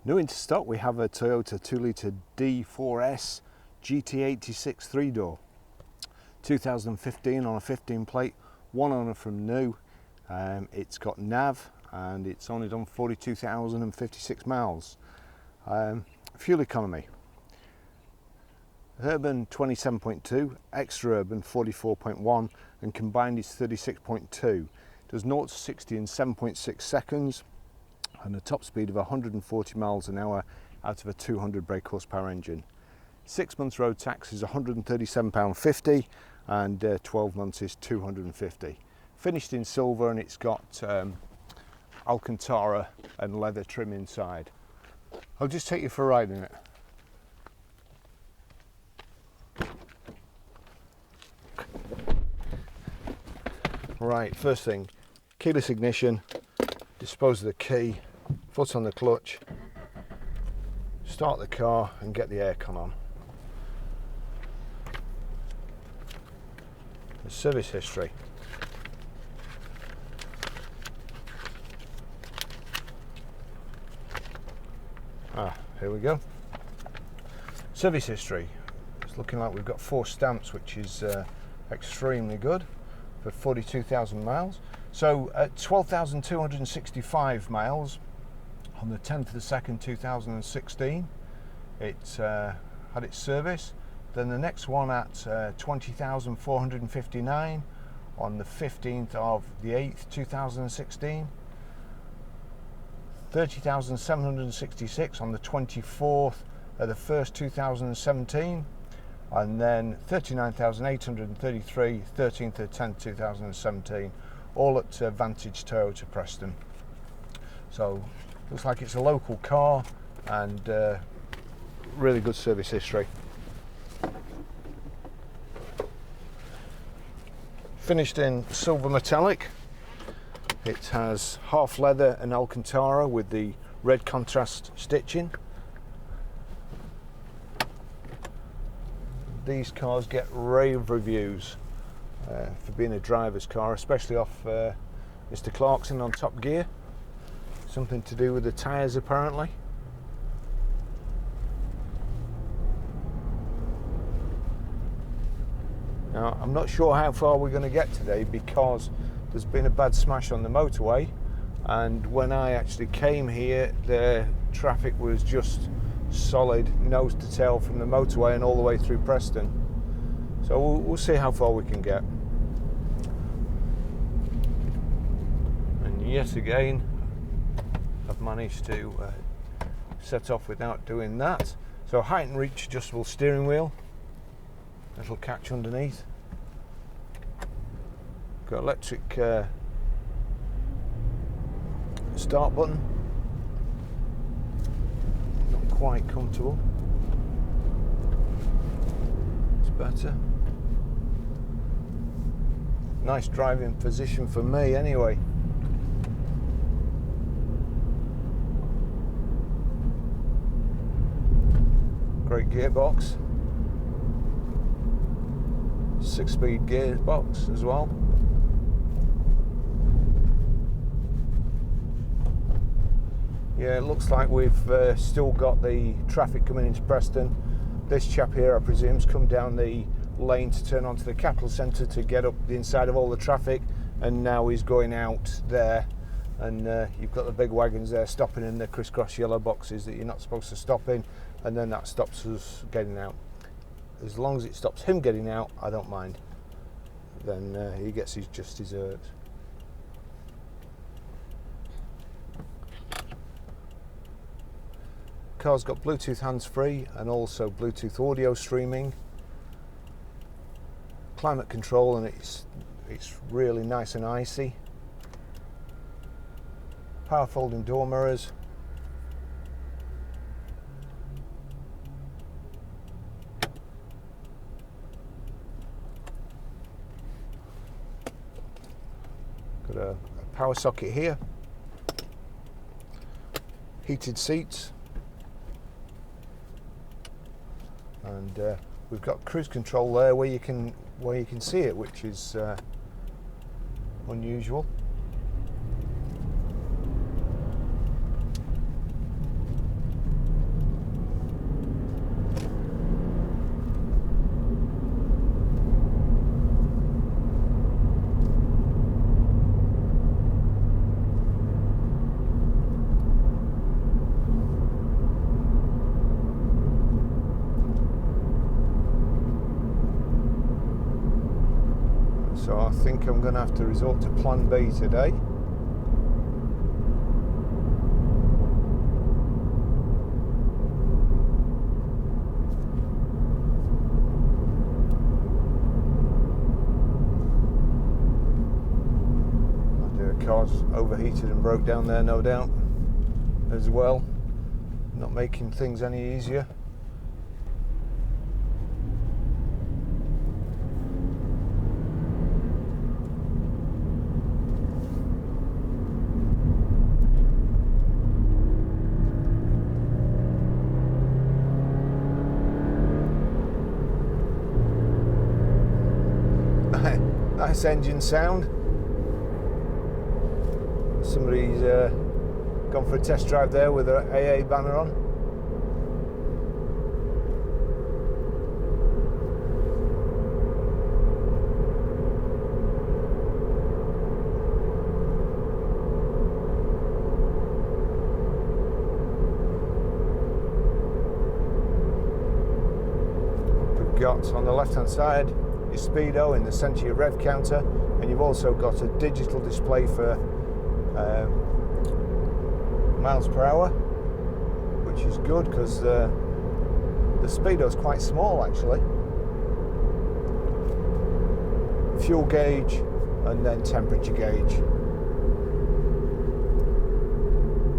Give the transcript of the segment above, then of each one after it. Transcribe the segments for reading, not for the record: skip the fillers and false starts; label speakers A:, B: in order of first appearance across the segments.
A: New into stock we have a Toyota 2-litre D4S GT86 3-door. 2015 on a 15 plate, one owner from new. It's got nav and it's only done 42,056 miles. Fuel economy. Urban 27.2, extra urban 44.1 and combined is 36.2. Does 0 to 60 in 7.6 seconds and a top speed of 140 miles an hour out of a 200 brake horsepower engine. 6 months road tax is £137.50 and 12 months is £250. Finished in silver and it's got Alcantara and leather trim inside. I'll just take you for a ride in it. Right, first thing, keyless ignition, dispose of the key, foot on the clutch, start the car and get the aircon on. The service history. Here we go. Service history. It's looking like we've got 4 stamps, which is extremely good for 42,000 miles. So at 12,265 miles on the 10th of the 2nd 2016 it had its service. Then the next one at 20,459 on the 15th of the 8th 2016, 30,766 on the 24th of the 1st 2017, and then 39,833 13th of the 10th 2017, all at Vantage Toyota Preston. So looks like it's a local car and really good service history. Finished in silver metallic. It has half leather and Alcantara with the red contrast stitching. These cars get rave reviews for being a driver's car, especially off Mr. Clarkson on Top Gear. Something to do with the tyres apparently. Now I'm not sure how far we're going to get today because there's been a bad smash on the motorway, and when I actually came here the traffic was just solid nose to tail from the motorway and all the way through Preston. So we'll see how far we can get. And yet again I've managed to set off without doing that. So height and reach adjustable steering wheel, little catch underneath. Got electric start button. Not quite comfortable. It's better. Nice driving position for me anyway. Great gearbox. 6-speed gearbox as well. Yeah, it looks like we've still got the traffic coming into Preston. This chap here, I presume, has come down the lane to turn onto the capital centre to get up the inside of all the traffic, and now he's going out there, and you've got the big wagons there stopping in the crisscross yellow boxes that you're not supposed to stop in, and then that stops us getting out. As long as it stops him getting out, I don't mind. Then he gets his just desserts. Car's got Bluetooth hands-free and also Bluetooth audio streaming, climate control, and it's really nice and icy. Power folding door mirrors. Got a power socket here. Heated seats. And we've got cruise control there where you can see it, which is unusual. think I'm going to have to resort to plan B today. The car's overheated and broke down there, no doubt, as well. Not making things any easier. Nice engine sound. Somebody's gone for a test drive there with an AA banner on. We've got on the left hand side your speedo in the centre of your rev counter, and you've also got a digital display for miles per hour, which is good because the speedo is quite small actually. Fuel gauge and then temperature gauge.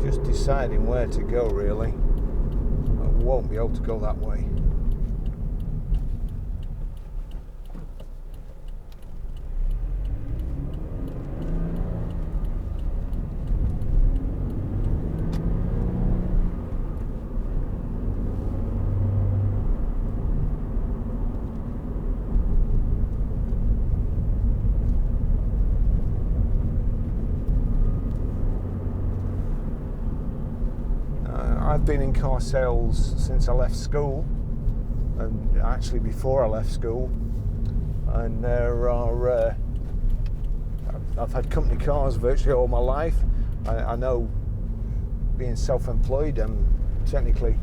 A: Just deciding where to go really. I won't be able to go that way. I've been in car sales since I left school, and actually before I left school, and there are I've had company cars virtually all my life. I know, being self-employed, I'm technically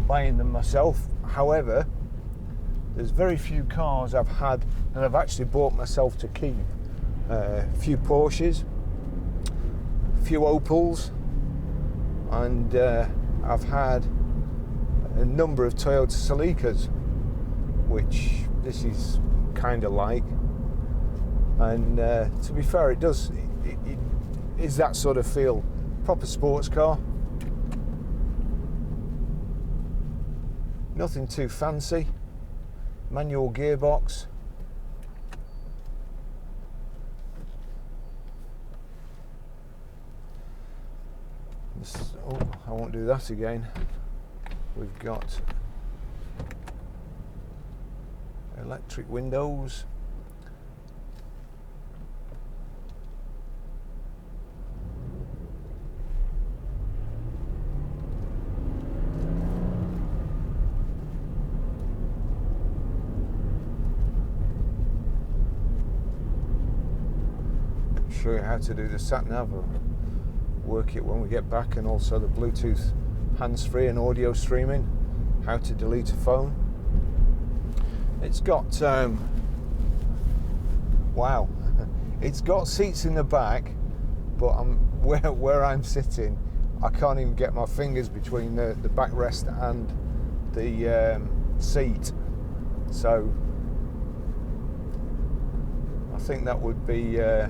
A: buying them myself. However, there's very few cars I've had and I've actually bought myself to keep. A few Porsches, a few Opels, and I've had a number of Toyota Celicas, which this is kind of like. And to be fair, it is that sort of feel. Proper sports car. Nothing too fancy. Manual gearbox. Oh, I won't do that again. We've got electric windows. Show you how to do the sat nav. Work it when we get back, and also the Bluetooth hands-free and audio streaming, how to delete a phone. It's got wow, it's got seats in the back, but where I'm sitting, I can't even get my fingers between the backrest and the seat, so I think that would be a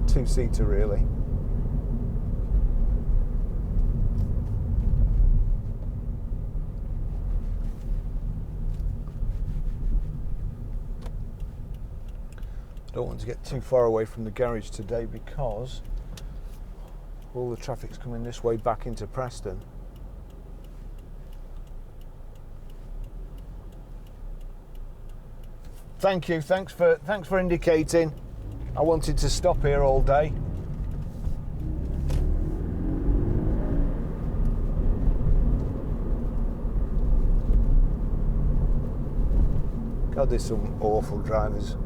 A: two-seater really. Don't want to get too far away from the garage today because all the traffic's coming this way back into Preston. Thank you, thanks for indicating. I wanted to stop here all day. God, there's some awful drivers.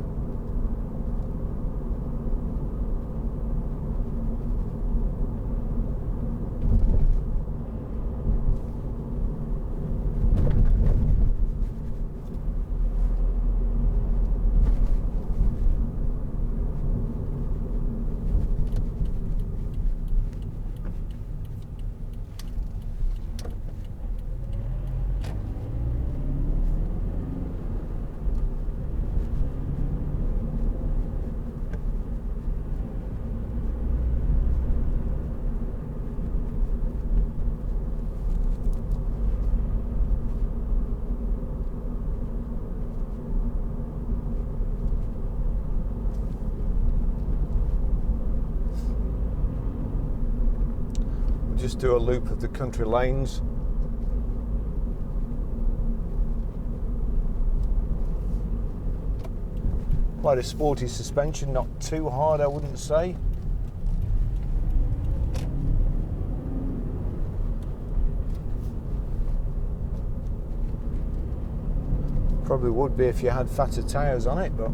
A: just do a loop of the country lanes. Quite a sporty suspension, not too hard I wouldn't say. Probably would be if you had fatter tyres on it, but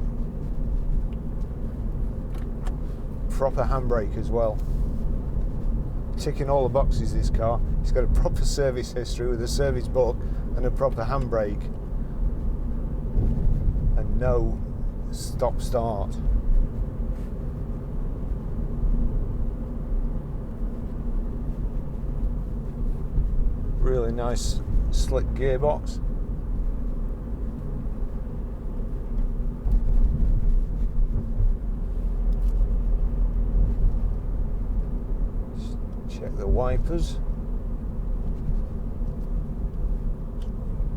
A: proper handbrake as well. Ticking all the boxes, this car. It's got a proper service history with a service book and a proper handbrake and no stop start. Really nice slick gearbox. Check the wipers.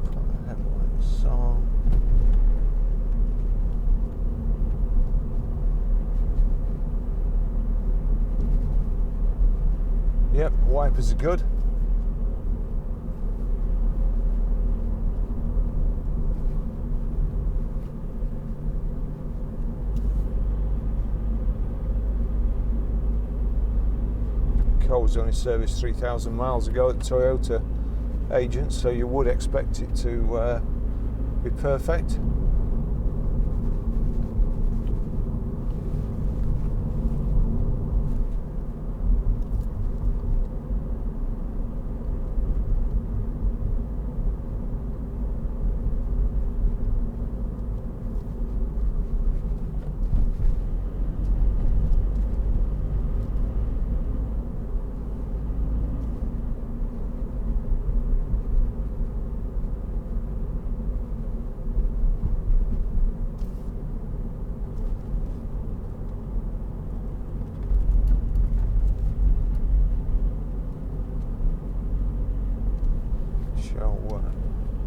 A: Put the headlights on. Yep, wipers are good. Car was only serviced 3,000 miles ago at the Toyota agent, so you would expect it to be perfect.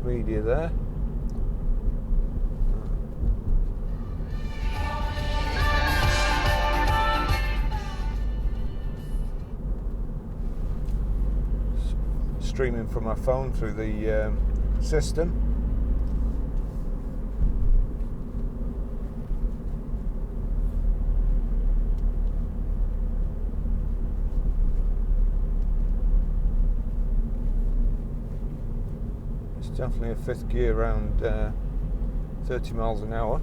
A: Media there. Streaming from my phone through the system. Definitely a fifth gear around 30 miles an hour.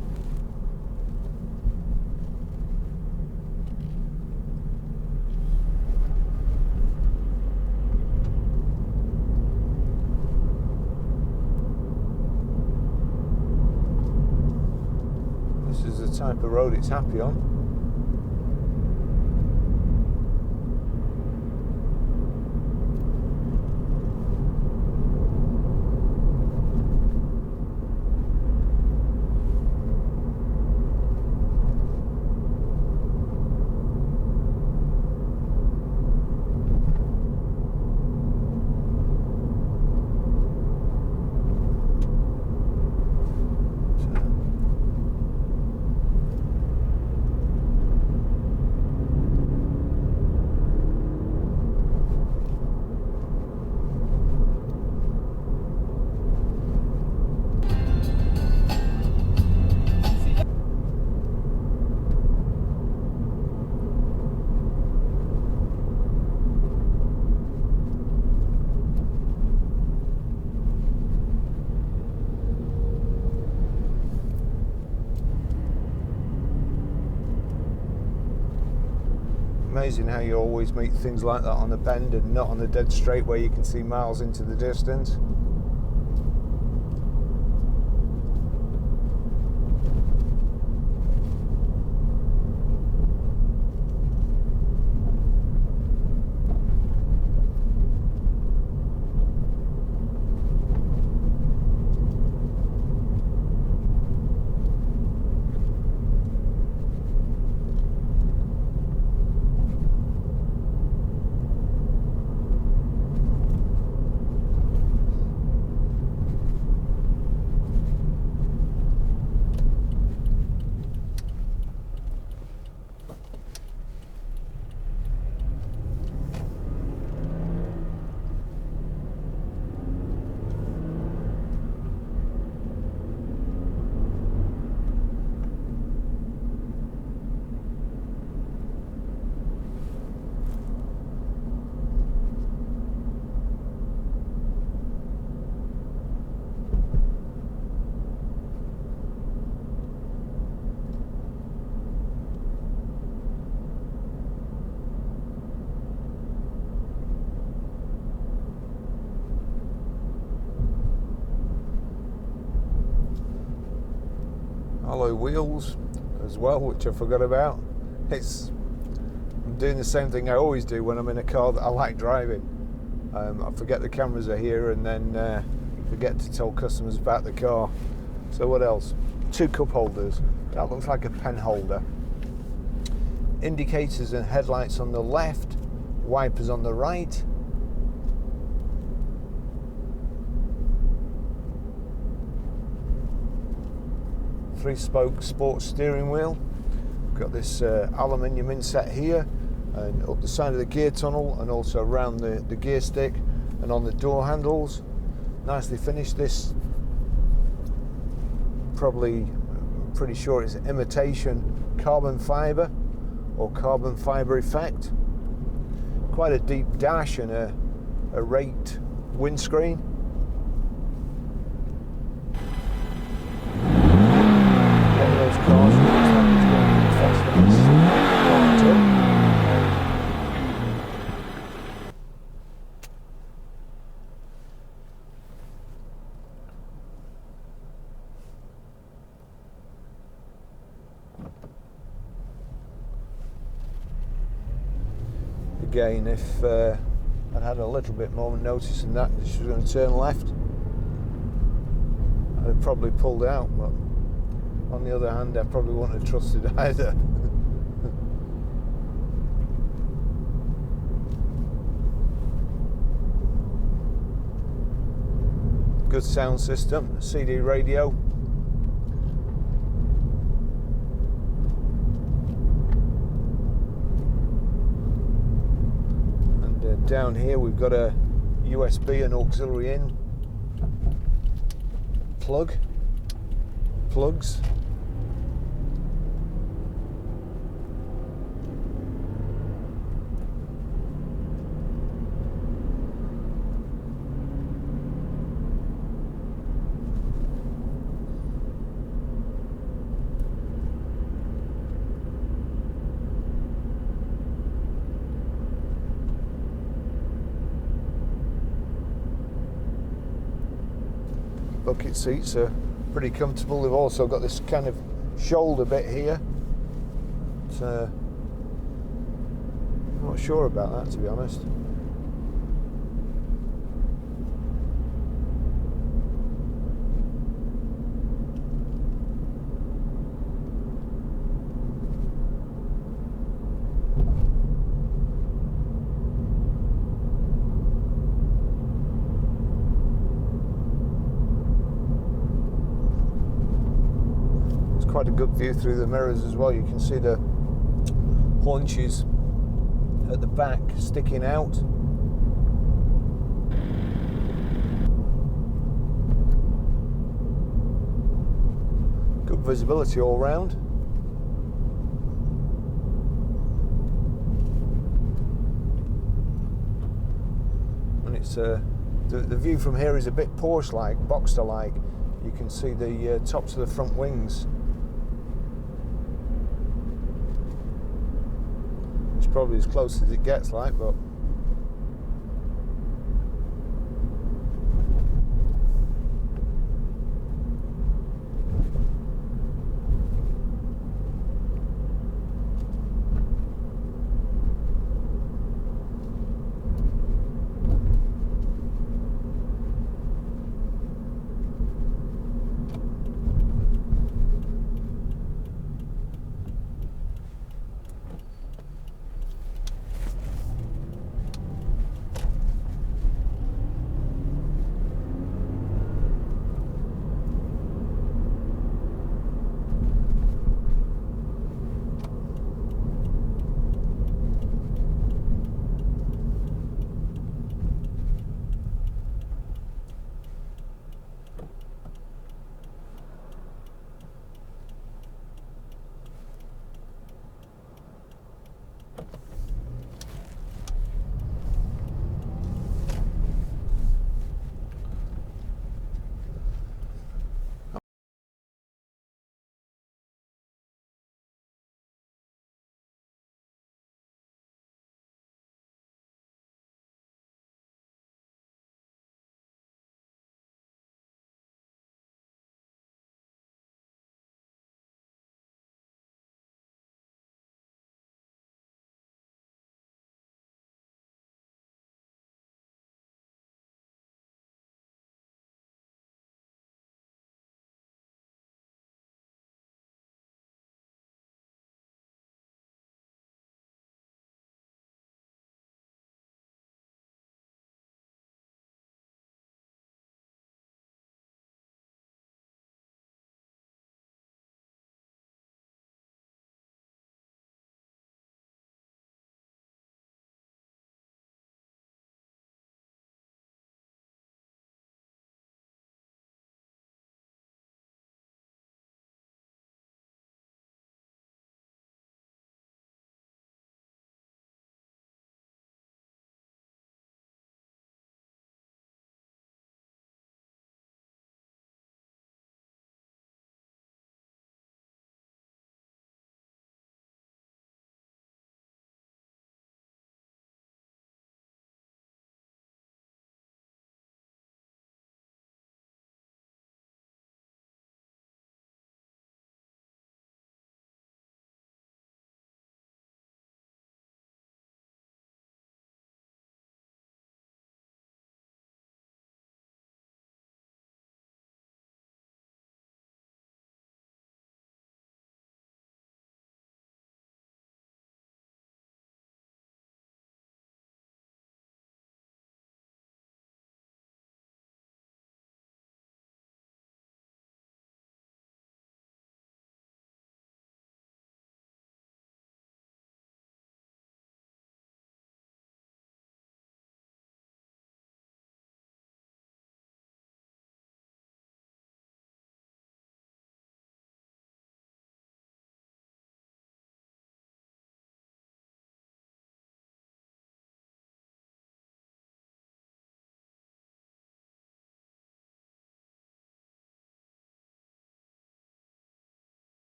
A: This is the type of road it's happy on. Amazing how you always meet things like that on a bend and not on a dead straight where you can see miles into the distance. alloy wheels as well, which I forgot about. I'm doing the same thing I always do when I'm in a car that I like driving. I forget the cameras are here, and then forget to tell customers about the car. So what else? 2 cup holders. That looks like a pen holder. Indicators and headlights on the left, wipers on the right. Three-spoke sports steering wheel. Got this aluminium inset here, and up the side of the gear tunnel, and also around the gear stick and on the door handles. Nicely finished. This, probably, pretty sure it's imitation carbon fibre or carbon fibre effect. Quite a deep dash and a raked windscreen. One of those cars that looks like it's going pretty fast when it's parked up. Again, if I'd had a little bit more notice in that she was going to turn left, I'd have probably pulled out, but on the other hand, I probably wouldn't have trusted either. Good sound system, CD radio. Down here we've got a USB and auxiliary in plugs. Bucket seats are pretty comfortable. They've also got this kind of shoulder bit here. I'm not sure about that, to be honest. Quite a good view through the mirrors as well. You can see the haunches at the back sticking out. Good visibility all round. And it's the view from here is a bit Porsche-like, Boxster-like. You can see the tops of the front wings. Probably as close as it gets, like, but